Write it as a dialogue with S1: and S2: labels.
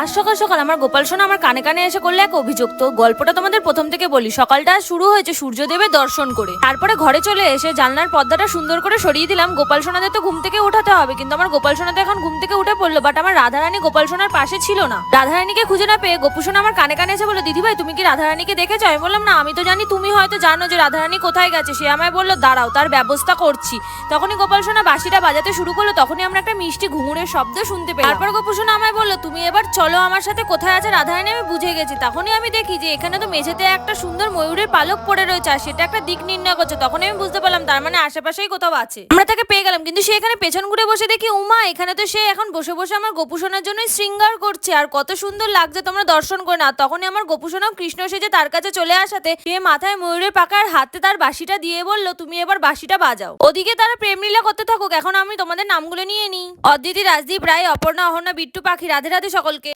S1: আজ সকাল সকাল আমার গোপাল সোনা আমার কানে কানে এসে করলে এক অভিযোগ। তো গল্পটা তোমাদের প্রথম থেকে বলি। সকালটা শুরু হয়েছে সূর্যদেবের দর্শন করে, তারপরে ঘরে চলে এসে জানলার পর্দাটা সুন্দর করে সরিয়ে দিলাম। গোপাল সোনাদের তো ঘুম থেকে উঠাতে হবে, কিন্তু আমার গোপাল সোনা তো এখন ঘুম থেকে উঠে পড়লো, বাট আমার রাধারানী গোপাল সোনার পাশে ছিল না। রাধারানীকে খুঁজে না পেয়ে গোপু সোনা আমার কানে কানে এসে বললো, দিদি ভাই তুমি কি রাধারানীকে দেখেছো? আমি বললাম না, আমি তো জানি তুমি হয়তো জানো যে রাধারানী কোথায় গেছে। সে আমায় বললো দাঁড়াও, তার ব্যবস্থা করছি। তখনই গোপাল সোনা বাঁশিটা বাজাতে শুরু করলো, তখনই আমরা একটা মিষ্টি ঘুঙুরের শব্দ শুনতে পেলাম। তারপর গোপু সোনা আমায় বললো, তুমি এবার চলো আমার সাথে, কোথায় আছে রাধারানী আমি বুঝে গেছি। তখনই আমি দেখি যে এখানে তো মেঝেতে একটা সুন্দর ময়ূরের পালক পড়ে রয়েছে, আর সেটা একটা দিক নির্ণয় করছে। তখন আমি বুঝতে পারলাম তার মানে আশেপাশেই কোথাও আছে। আমরা তাকে পেয়ে গেলাম, কিন্তু সে এখানে পেছন ঘুরে বসে দেখি উমা, এখানে তো সে এখন বসে বসে আমার গোপু সোনার জন্য শৃঙ্গার করছে, আর কত সুন্দর লাগছে তোমরা দর্শন করে না। তখনই আমার গোপু সোনাও কৃষ্ণ সেজে তার কাছে চলে আসাতে সে মাথায় ময়ূরের পাকার হাতে তার বাঁশিটা দিয়ে বললো, তুমি এবার বাঁশিটা বাজাও। ওদিকে তারা প্রেম লীলা করতে থাকুক, এখন আমি তোমাদের নামগুলো নিয়ে নিই। অদিতি, রাজদীপ রায়, অপর্ণা, অহনা, বিট্টু পাখি। রাধে রাধে সকলকে।